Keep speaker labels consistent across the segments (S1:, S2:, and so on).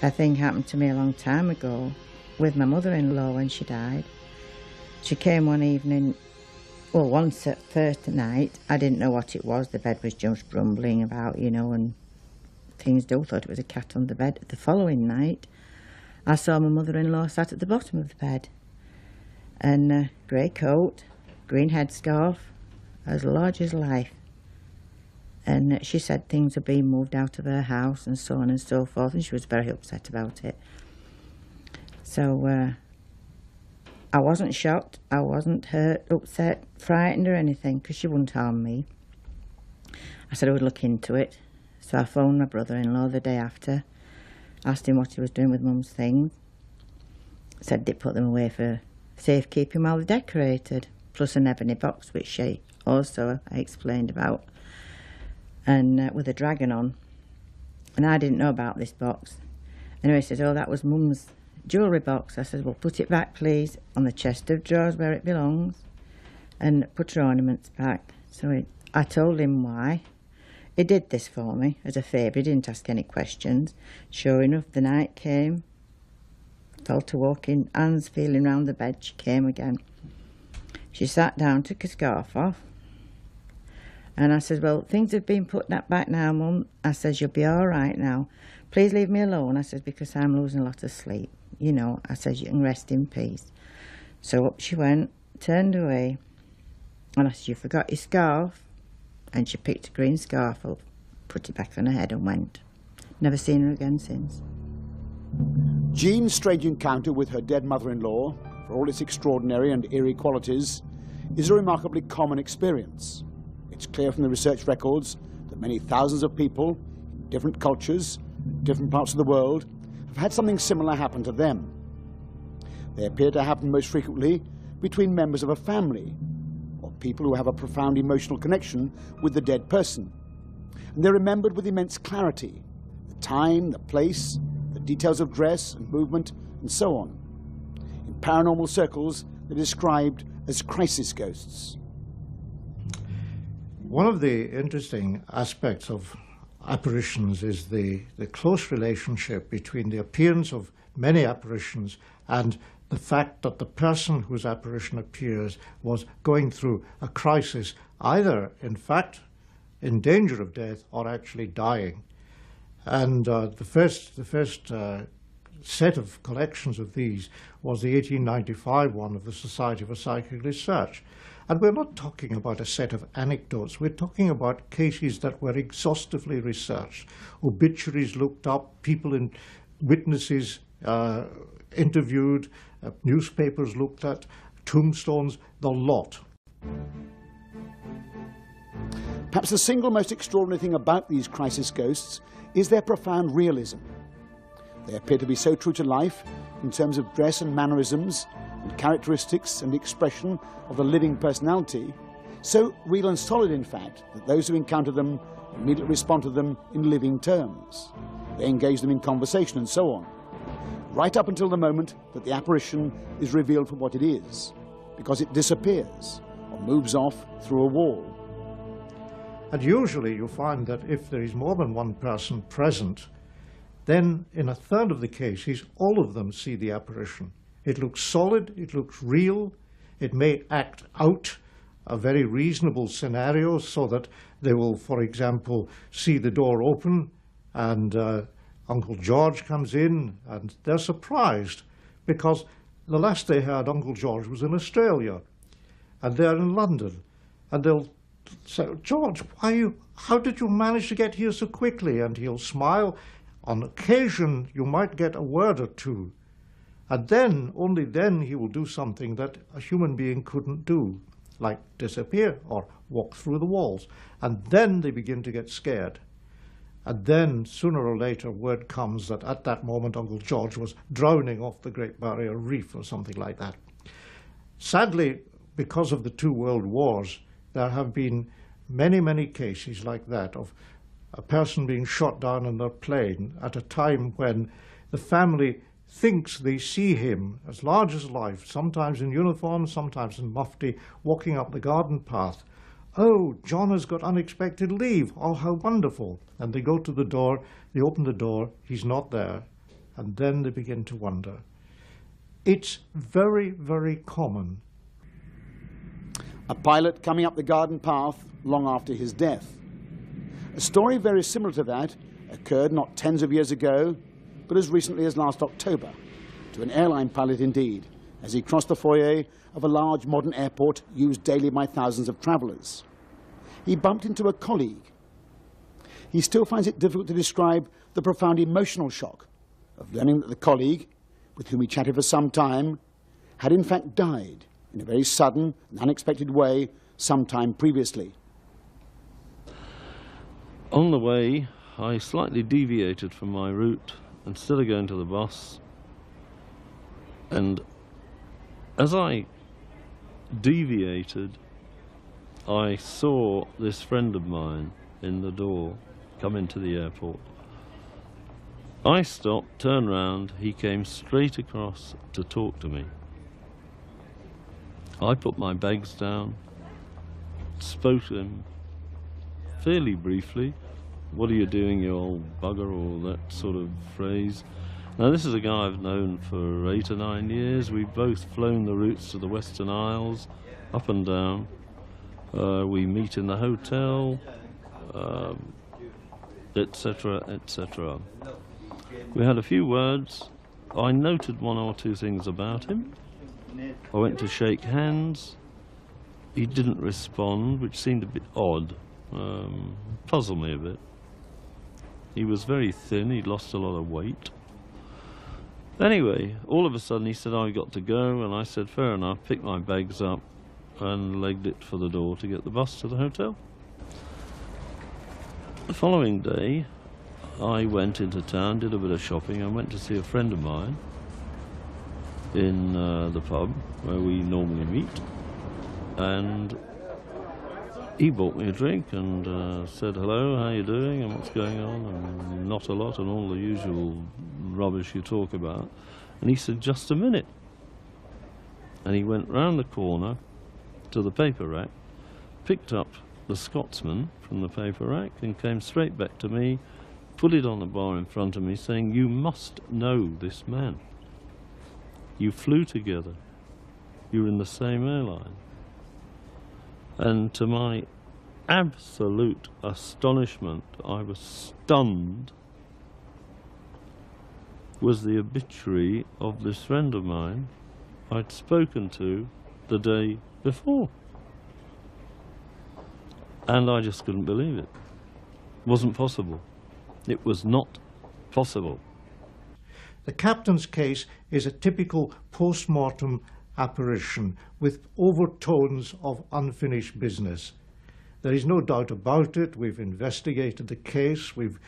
S1: A thing happened to me a long time ago with my mother-in-law when she died. She came one evening, well, one Thursday night. I didn't know what it was. The bed was just rumbling about, you know, and things do. Thought it was a cat on the bed. The following night, I saw my mother-in-law sat at the bottom of the bed, and a grey coat, green headscarf, as large as life. And she said things had been moved out of her house and so on and so forth, and she was very upset about it. So I wasn't shocked, I wasn't hurt, upset, frightened or anything, because she wouldn't harm me. I said I would look into it. So I phoned my brother-in-law the day after, asked him what he was doing with Mum's things. Said they'd put them away for safekeeping while they're decorated, plus an ebony box, which she also explained about, and with a dragon on. And I didn't know about this box. Anyway, he says, oh, that was Mum's jewellery box. I said, well, put it back, please, on the chest of drawers where it belongs, and put her ornaments back. So I told him why. He did this for me as a favour. He didn't ask any questions. Sure enough, the night came. Fell to walking, hands feeling round the bed. She came again. She sat down, took her scarf off, and I said, well, things have been put back now, Mum. I says, you'll be all right now. Please leave me alone. I says, because I'm losing a lot of sleep. You know, I says, you can rest in peace. So up she went, turned away, and I said, you forgot your scarf. And she picked a green scarf up, put it back on her head and went. Never seen her again since.
S2: Jean's strange encounter with her dead mother-in-law, for all its extraordinary and eerie qualities, is a remarkably common experience. It's clear from the research records that many thousands of people, in different cultures, different parts of the world, have had something similar happen to them. They appear to happen most frequently between members of a family, or people who have a profound emotional connection with the dead person. And they're remembered with immense clarity: the time, the place, the details of dress and movement, and so on. In paranormal circles, they're described as crisis ghosts.
S3: One of the interesting aspects of apparitions is the close relationship between the appearance of many apparitions and the fact that the person whose apparition appears was going through a crisis, either in fact in danger of death or actually dying. And the first set of collections of these was the 1895 one of the Society for Psychic Research. And we're not talking about a set of anecdotes, we're talking about cases that were exhaustively researched, obituaries looked up, witnesses interviewed, newspapers looked at, tombstones, the lot.
S2: Perhaps the single most extraordinary thing about these crisis ghosts is their profound realism. They appear to be so true to life in terms of dress and mannerisms and characteristics and expression of the living personality, so real and solid in fact that those who encounter them immediately respond to them in living terms. They engage them in conversation and so on, right up until the moment that the apparition is revealed for what it is, because it disappears or moves off through a wall.
S3: And usually you find that if there is more than one person present, then in a third of the cases, all of them see the apparition. It looks solid, it looks real, it may act out a very reasonable scenario so that they will, for example, see the door open and Uncle George comes in and they're surprised because the last they heard Uncle George was in Australia and they're in London, and they'll say, George, how did you manage to get here so quickly? And he'll smile. On occasion you might get a word or two, and then, only then, he will do something that a human being couldn't do, like disappear or walk through the walls. And then they begin to get scared. And then, sooner or later, word comes that at that moment Uncle George was drowning off the Great Barrier Reef or something like that. Sadly, because of the 2 world wars, there have been many, many cases like that of a person being shot down in their plane at a time when the family thinks they see him as large as life, sometimes in uniform, sometimes in mufti, walking up the garden path. Oh, John has got unexpected leave. Oh, how wonderful. And they go to the door, they open the door, he's not there. and then they begin to wonder. It's very, very common.
S2: A pilot coming up the garden path long after his death. A story very similar to that occurred not tens of years ago, but as recently as last October, to an airline pilot indeed, as he crossed the foyer of a large modern airport used daily by thousands of travellers. He bumped into a colleague. He still finds it difficult to describe the profound emotional shock of learning that the colleague, with whom he chatted for some time, had in fact died in a very sudden and unexpected way some time previously.
S4: On the way, I slightly deviated from my route instead of going to the bus, and as I deviated, I saw this friend of mine in the door come into the airport. I stopped, turned round, he came straight across to talk to me. I put my bags down, spoke to him fairly briefly. "What are you doing, you old bugger?" or that sort of phrase. Now, this is a guy I've known for 8 or 9 years. We've both flown the routes to the Western Isles, up and down. We meet in the hotel, etc., etc. We had a few words. I noted 1 or 2 things about him. I went to shake hands. He didn't respond, which seemed a bit odd, puzzled me a bit. He was very thin, he'd lost a lot of weight. Anyway, all of a sudden he said, "I've got to go," and I said, "Fair enough," picked my bags up and legged it for the door to get the bus to the hotel. The following day, I went into town, did a bit of shopping, and went to see a friend of mine in the pub where we normally meet, and he bought me a drink and said, "Hello, how you doing, and what's going on?" and "Not a lot," and all the usual rubbish you talk about. And he said, "Just a minute." And he went round the corner to the paper rack, picked up the Scotsman from the paper rack and came straight back to me, put it on the bar in front of me, saying, "You must know this man. You flew together. You were in the same airline." And to my absolute astonishment, I was stunned, was the obituary of this friend of mine I'd spoken to the day before. And I just couldn't believe it. It wasn't possible. It was not possible.
S3: The captain's case is a typical post-mortem apparition with overtones of unfinished business. There is no doubt about it. We've investigated the case, we've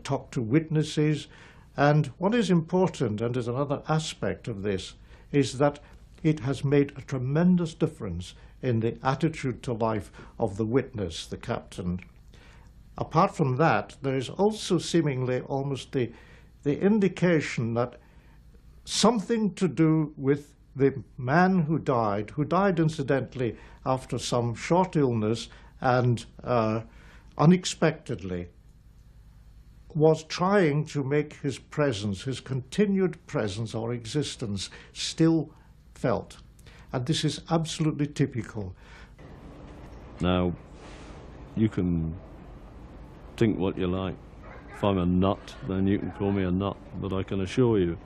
S3: talked to witnesses, and what is important, and is another aspect of this, is that it has made a tremendous difference in the attitude to life of the witness, the captain. Apart from that, there is also seemingly almost the indication that something to do with the man who died incidentally after some short illness and unexpectedly, was trying to make his presence, his continued presence or existence, still felt. And this is absolutely typical.
S4: Now, you can think what you like. If I'm a nut, then you can call me a nut, but I can assure you,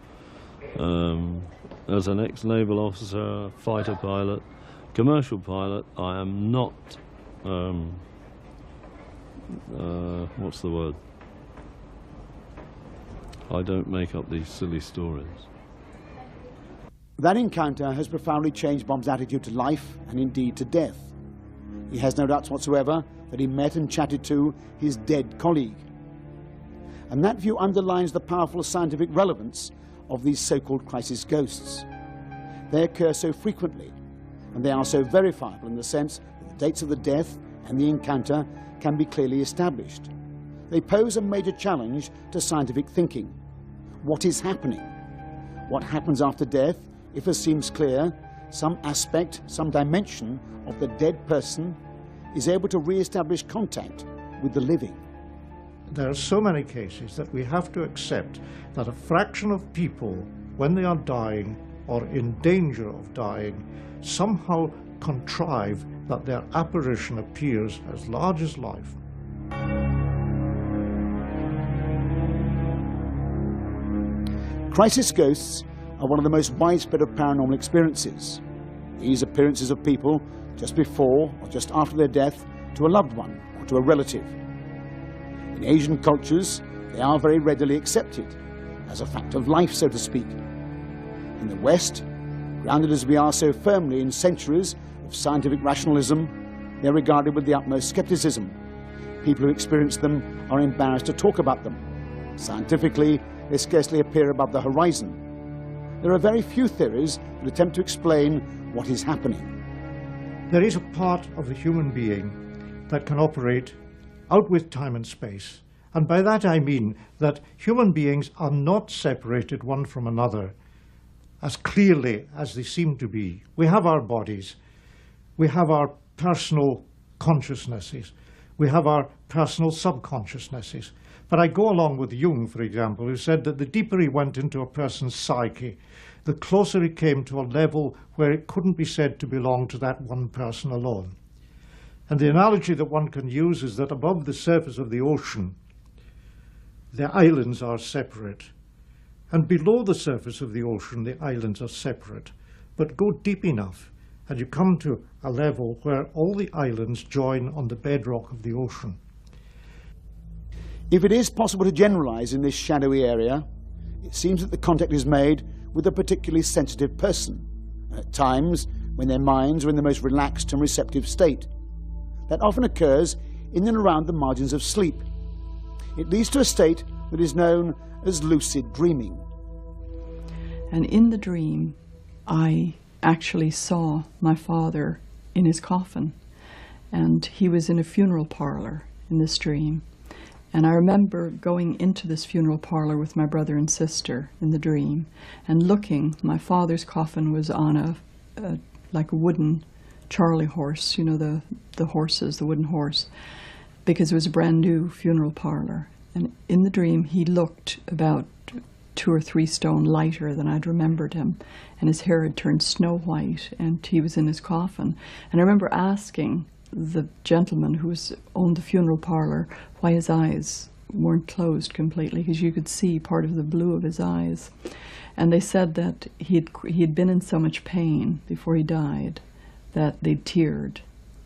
S4: as an ex-naval officer, fighter pilot, commercial pilot, I am not, what's the word? I don't make up these silly stories.
S2: That encounter has profoundly changed Bob's attitude to life and indeed to death. He has no doubts whatsoever that he met and chatted to his dead colleague. And that view underlines the powerful scientific relevance of these so-called crisis ghosts. They occur so frequently, and they are so verifiable in the sense that the dates of the death and the encounter can be clearly established. They pose a major challenge to scientific thinking. What is happening? What happens after death if, as seems clear, some aspect, some dimension of the dead person is able to re-establish contact with the living?
S3: there are so many cases that we have to accept that a fraction of people, when they are dying or in danger of dying, somehow contrive that their apparition appears as large as life.
S2: Crisis ghosts are one of the most widespread of paranormal experiences. These appearances of people just before or just after their death to a loved one or to a relative. In Asian cultures, they are very readily accepted as a fact of life, so to speak. In the West, grounded as we are so firmly in centuries of scientific rationalism, they are regarded with the utmost skepticism. People who experience them are embarrassed to talk about them. Scientifically, they scarcely appear above the horizon. There are very few theories that attempt to explain what is happening.
S3: There is a part of the human being that can operate out with time and space. And by that I mean that human beings are not separated one from another as clearly as they seem to be. We have our bodies, we have our personal consciousnesses, we have our personal subconsciousnesses. But I go along with Jung, for example, who said that the deeper he went into a person's psyche, the closer he came to a level where it couldn't be said to belong to that one person alone. And the analogy that one can use is that above the surface of the ocean, the islands are separate. And below the surface of the ocean, the islands are separate. But go deep enough, and you come to a level where all the islands join on the bedrock of the ocean.
S2: If it is possible to generalize in this shadowy area, it seems that the contact is made with a particularly sensitive person, at times when their minds are in the most relaxed and receptive state. That often occurs in and around the margins of sleep. It leads to a state that is known as lucid dreaming.
S5: And in the dream, I actually saw my father in his coffin, and he was in a funeral parlor in this dream. And I remember going into this funeral parlor with my brother and sister in the dream and looking. My father's coffin was on like a wooden Charlie horse, you know, the horses, the wooden horse, because it was a brand new funeral parlor. And in the dream, he looked about 2 or 3 stone lighter than I'd remembered him, and his hair had turned snow white, and he was in his coffin. And I remember asking the gentleman who owned the funeral parlor why his eyes weren't closed completely, because you could see part of the blue of his eyes. And they said that he had been in so much pain before he died that they teared,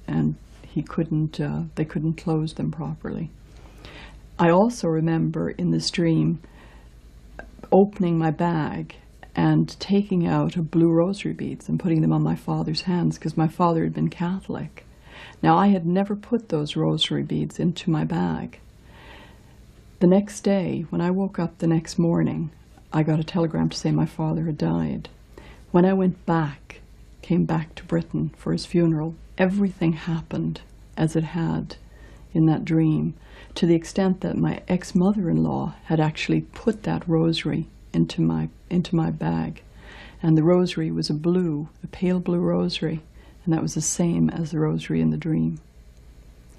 S5: and they couldn't close them properly. I also remember in this dream opening my bag and taking out a blue rosary beads and putting them on my father's hands, because my father had been Catholic. Now, I had never put those rosary beads into my bag. The next day, when I woke up the next morning, I got a telegram to say my father had died. When I came back to Britain for his funeral, everything happened as it had in that dream, to the extent that my ex-mother-in-law had actually put that rosary into my bag. And the rosary was a pale blue rosary. And that was the same as the rosary in the dream.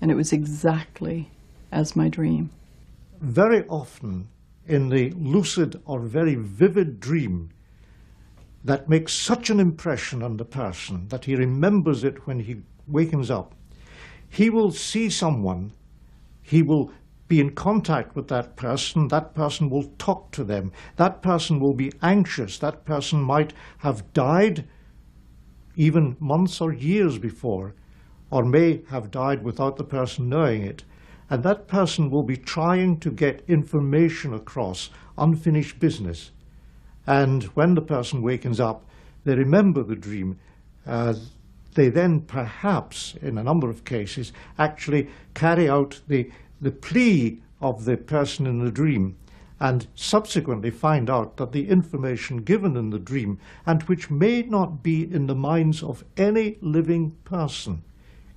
S5: And it was exactly as my dream.
S3: Very often in the lucid or very vivid dream that makes such an impression on the person that he remembers it when he wakens up, he will see someone, he will be in contact with that person will talk to them, that person will be anxious, that person might have died even months or years before, or may have died without the person knowing it. And that person will be trying to get information across, unfinished business. And when the person wakens up, they remember the dream. They then perhaps, in a number of cases, actually carry out the plea of the person in the dream, and subsequently find out that the information given in the dream, and which may not be in the minds of any living person,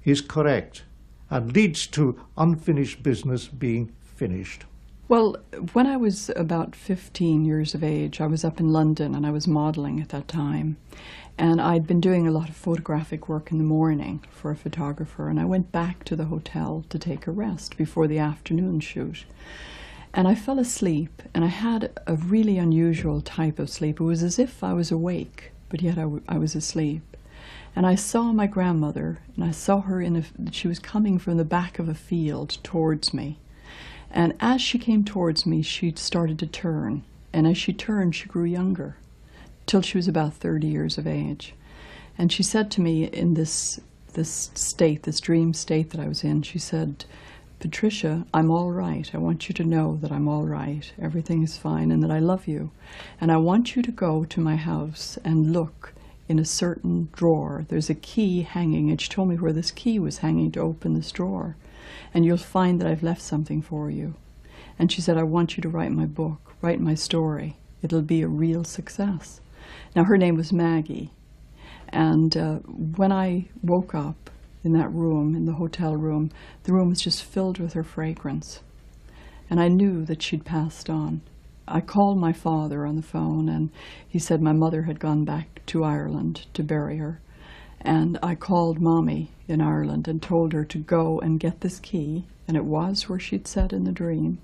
S3: is correct and leads to unfinished business being finished.
S5: Well, when I was about 15 years of age, I was up in London and I was modelling at that time. And I'd been doing a lot of photographic work in the morning for a photographer, and I went back to the hotel to take a rest before the afternoon shoot. And I fell asleep, and I had a really unusual type of sleep. It was as if I was awake, but yet I was asleep. And I saw my grandmother, and I saw her she was coming from the back of a field towards me. And as she came towards me, she started to turn. And as she turned, she grew younger, till she was about 30 years of age. And she said to me in this state, this dream state that I was in, she said, "Patricia, I'm all right. I want you to know that I'm all right. Everything is fine and that I love you. And I want you to go to my house and look in a certain drawer. There's a key hanging." And she told me where this key was hanging to open this drawer. "And you'll find that I've left something for you." And she said, "I want you to write my book, write my story. It'll be a real success." Now, her name was Maggie. And when I woke up in that room, in the hotel room, the room was just filled with her fragrance. And I knew that she'd passed on. I called my father on the phone, and he said my mother had gone back to Ireland to bury her. And I called Mommy in Ireland and told her to go and get this key, and it was where she'd said in the dream.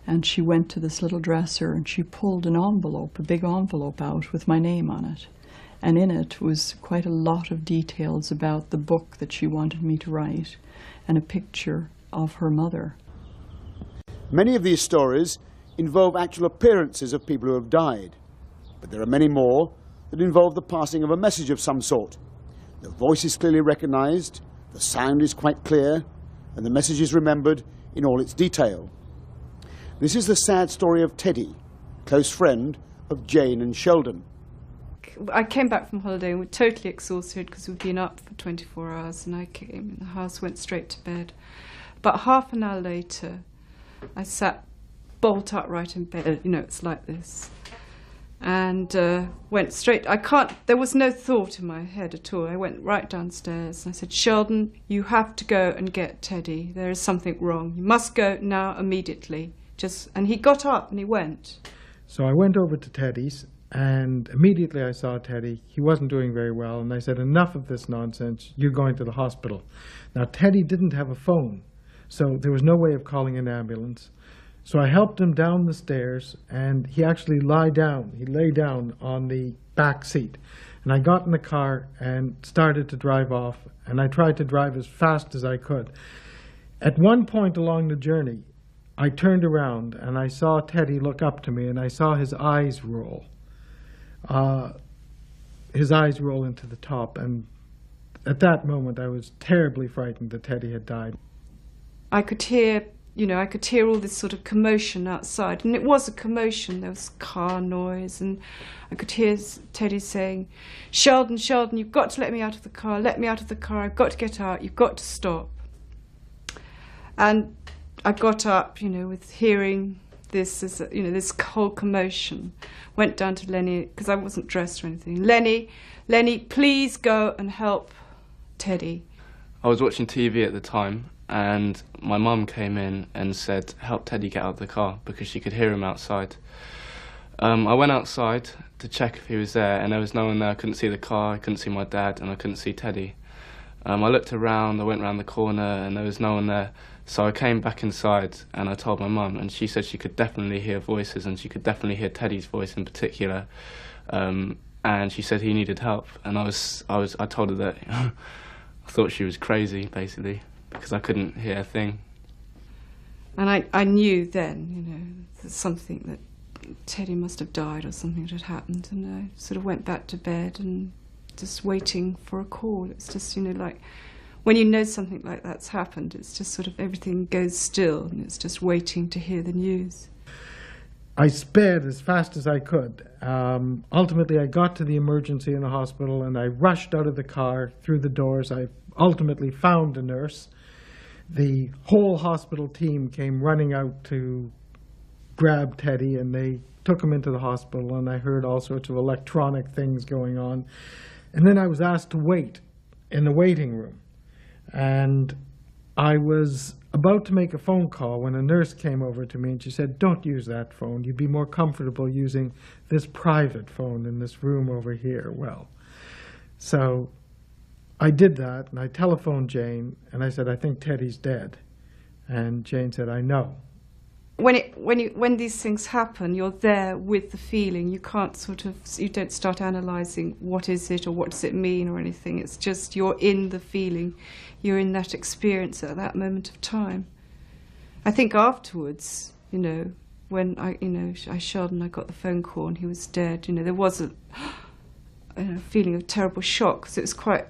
S5: And she went to this little dresser and she pulled an envelope, a big envelope out with my name on it. And in it was quite a lot of details about the book that she wanted me to write, and a picture of her mother.
S2: Many of these stories involve actual appearances of people who have died, but there are many more that involve the passing of a message of some sort. The voice is clearly recognized, the sound is quite clear, and the message is remembered in all its detail. This is the sad story of Teddy, close friend of Jane and Sheldon.
S6: I came back from holiday and we're totally exhausted because we'd been up for 24 hours, and I came in the house, went straight to bed. But half an hour later, I sat bolt upright in bed, it's like this, and went straight. There was no thought in my head at all. I went right downstairs and I said, "Sheldon, you have to go and get Teddy. There is something wrong. You must go now, immediately." And he got up and he went.
S7: So I went over to Teddy's, and immediately I saw Teddy. He wasn't doing very well, and I said, "Enough of this nonsense. You're going to the hospital." Now, Teddy didn't have a phone, so there was no way of calling an ambulance. So I helped him down the stairs, and he actually lay down on the back seat. And I got in the car and started to drive off, and I tried to drive as fast as I could. At one point along the journey, I turned around and I saw Teddy look up to me, and I saw his eyes roll. His eyes roll into the top, and at that moment I was terribly frightened that Teddy had died.
S6: I could hear all this sort of commotion outside, and it was a commotion. There was car noise, and I could hear Teddy saying, "Sheldon, Sheldon, you've got to let me out of the car. Let me out of the car. I've got to get out. You've got to stop." And I got up, with hearing this whole commotion. Went down to Lenny, because I wasn't dressed or anything. Lenny, please go and help Teddy.
S8: I was watching TV at the time, and my mum came in and said, "Help Teddy get out of the car," because she could hear him outside. I went outside to check if he was there, and there was no one there. I couldn't see the car, I couldn't see my dad, and I couldn't see Teddy. I looked around, I went round the corner, and there was no one there. So I came back inside and I told my mum, and she said she could definitely hear voices, and she could definitely hear Teddy's voice in particular. And she said he needed help, and I told her that I thought she was crazy, basically, because I couldn't hear a thing.
S6: And I knew then, that something, that Teddy must have died or something had happened, and I sort of went back to bed and just waiting for a call. It's just, like when you know something like that's happened, it's just sort of everything goes still, and it's just waiting to hear the news.
S7: I sped as fast as I could. Ultimately, I got to the emergency in the hospital, and I rushed out of the car through the doors. I ultimately found a nurse. The whole hospital team came running out to grab Teddy, and they took him into the hospital, and I heard all sorts of electronic things going on. And then I was asked to wait in the waiting room. And I was about to make a phone call when a nurse came over to me and she said, "Don't use that phone. You'd be more comfortable using this private phone in this room over here." Well, so I did that, and I telephoned Jane, and I said, "I think Teddy's dead." And Jane said, "I know."
S6: When these things happen, you're there with the feeling. You can't you don't start analysing what is it or what does it mean or anything. It's just you're in the feeling. You're in that experience at that moment of time. I think afterwards, when I shot and I got the phone call and he was dead, there was a feeling of terrible shock, because it was quite,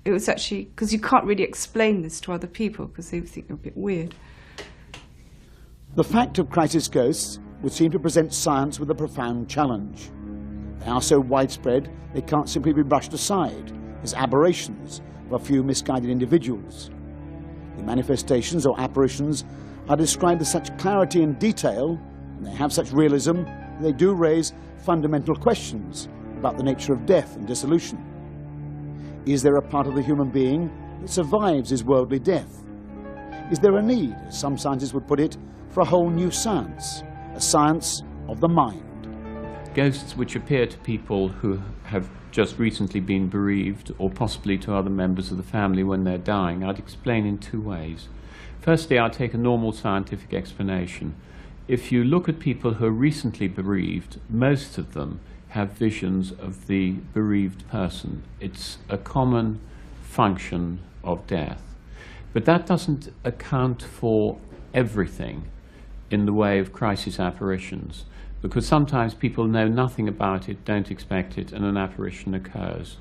S6: it was actually, because you can't really explain this to other people because they think you're a bit weird.
S2: The fact of crisis ghosts would seem to present science with a profound challenge. They are so widespread they can't simply be brushed aside as aberrations of a few misguided individuals. The manifestations or apparitions are described with such clarity and detail, and they have such realism, that they do raise fundamental questions about the nature of death and dissolution. Is there a part of the human being that survives his worldly death? Is there a need, as some scientists would put it, for a whole new science, a science of the mind?
S9: Ghosts which appear to people who have just recently been bereaved, or possibly to other members of the family when they're dying, I'd explain in two ways. Firstly, I'd take a normal scientific explanation. If you look at people who are recently bereaved, most of them have visions of the bereaved person. It's a common function of death. But that doesn't account for everything in the way of crisis apparitions, because sometimes people know nothing about it, don't expect it, and an apparition occurs.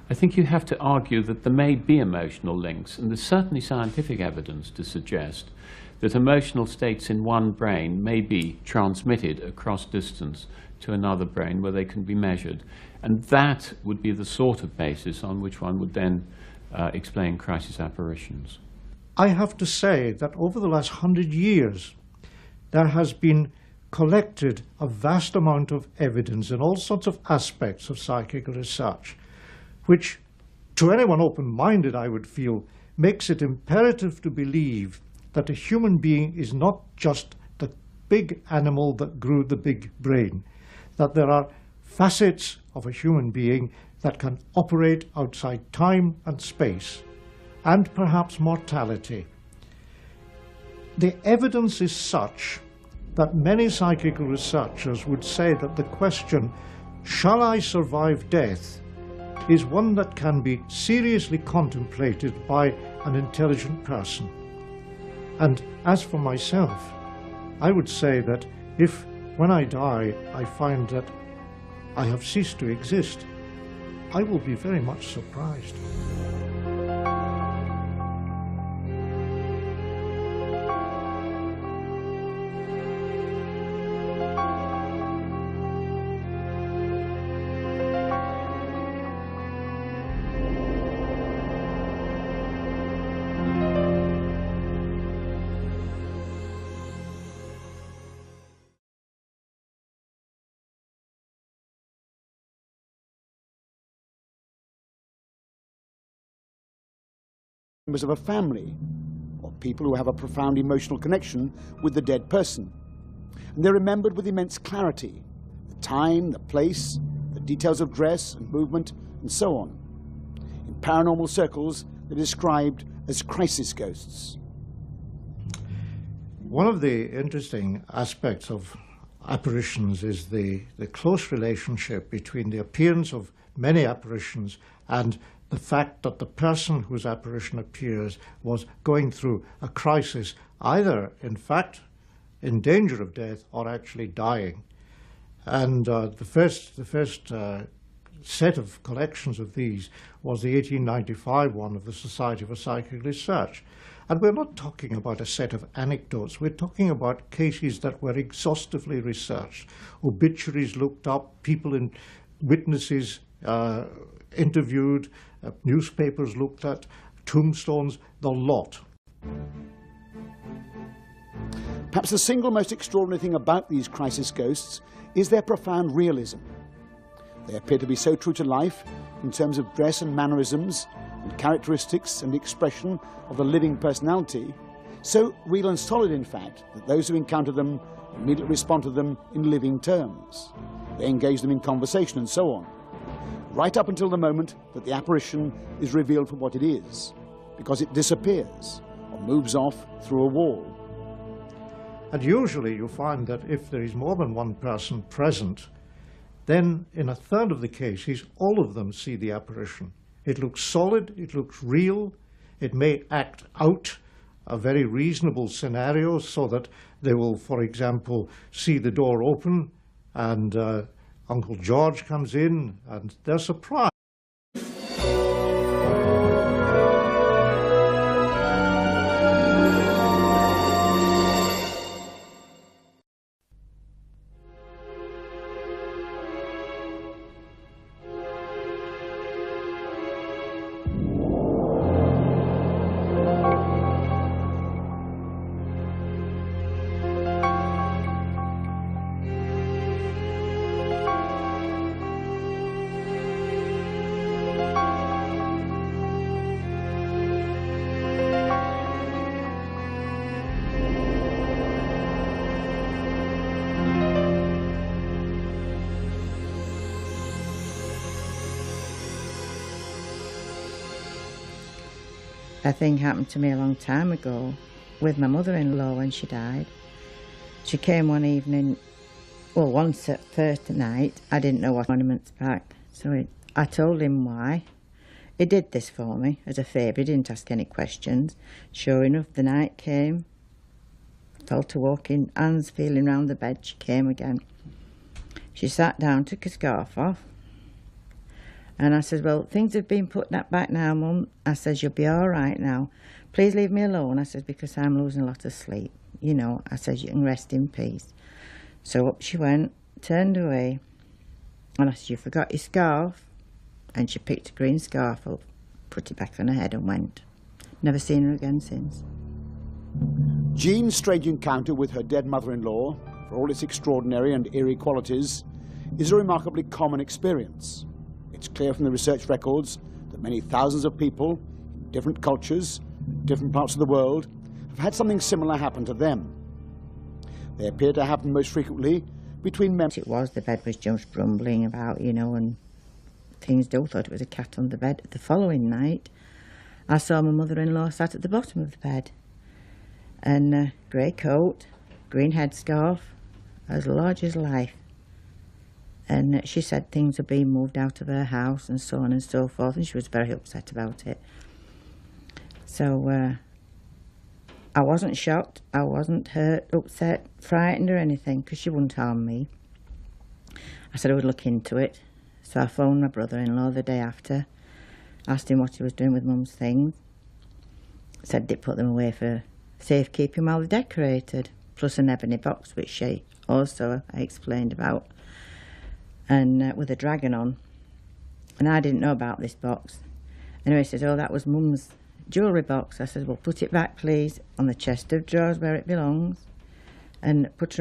S9: I think you have to argue that there may be emotional links, and there's certainly scientific evidence to suggest that emotional states in one brain may be transmitted across distance to another brain where they can be measured. And that would be the sort of basis on which one would then explain crisis apparitions.
S3: I have to say that over the last 100 years, there has been collected a vast amount of evidence in all sorts of aspects of psychical research, which, to anyone open-minded, I would feel, makes it imperative to believe that a human being is not just the big animal that grew the big brain, that there are facets of a human being that can operate outside time and space, and perhaps mortality. The evidence is such that many psychical researchers would say that the question, shall I survive death, is one that can be seriously contemplated by an intelligent person. And as for myself, I would say that if, when I die, I find that I have ceased to exist, I will be very much surprised.
S2: Members of a family, or people who have a profound emotional connection with the dead person. And they're remembered with immense clarity, the time, the place, the details of dress and movement, and so on. In paranormal circles, they're described as crisis ghosts.
S3: One of the interesting aspects of apparitions is the close relationship between the appearance of many apparitions and the fact that the person whose apparition appears was going through a crisis, either in fact in danger of death or actually dying. And the first set of collections of these was the 1895 one of the Society for Psychic Research. And we're not talking about a set of anecdotes, we're talking about cases that were exhaustively researched, obituaries looked up, witnesses interviewed, newspapers looked at, tombstones, the lot.
S2: Perhaps the single most extraordinary thing about these crisis ghosts is their profound realism. They appear to be so true to life in terms of dress and mannerisms and characteristics and the expression of the living personality So real and solid, in fact, that those who encounter them immediately respond to them in living terms. They engage them in conversation and so on, right up until the moment that the apparition is revealed for what it is, because it disappears or moves off through a wall.
S3: And usually you find that if there is more than one person present, then in a third of the cases, all of them see the apparition. It looks solid, it looks real, it may act out a very reasonable scenario so that they will, for example, see the door open and Uncle George comes in and they're surprised.
S1: A thing happened to me a long time ago with my mother-in-law when she died. She came one evening, well, once at Thursday night. I didn't know what monuments back, so I told him why. He did this for me as a favour. He didn't ask any questions. Sure enough, the night came. Fell to walking, hands feeling round the bed. She came again. She sat down, took her scarf off. And I said, well, things have been put back now, Mum. I said, you'll be all right now. Please leave me alone. I said, because I'm losing a lot of sleep. You know, I said, you can rest in peace. So up she went, turned away. And I said, you forgot your scarf. And she picked a green scarf up, put it back on her head and went. Never seen her again since.
S2: Jean's strange encounter with her dead mother-in-law, for all its extraordinary and eerie qualities, is a remarkably common experience. It's clear from the research records that many thousands of people in different cultures, different parts of the world, have had something similar happen to them. They appear to happen most frequently between members.
S1: It was, the bed was just rumbling about, you know, and things do. Thought it was a cat on the bed. The following night, I saw my mother-in-law sat at the bottom of the bed, and a grey coat, green headscarf, as large as life. And she said things were being moved out of her house and so on and so forth, and she was very upset about it. So I wasn't shocked, I wasn't hurt, upset, frightened or anything, because she wouldn't harm me. I said I would look into it. So I phoned my brother-in-law the day after, asked him what he was doing with Mum's things. Said they'd put them away for safekeeping while they're decorated, plus an ebony box, which she also explained about, and with a dragon on. And I didn't know about this box. Anyway, he said, oh, that was Mum's jewellery box. I said, well, put it back, please, on the chest of drawers where it belongs, and put her on.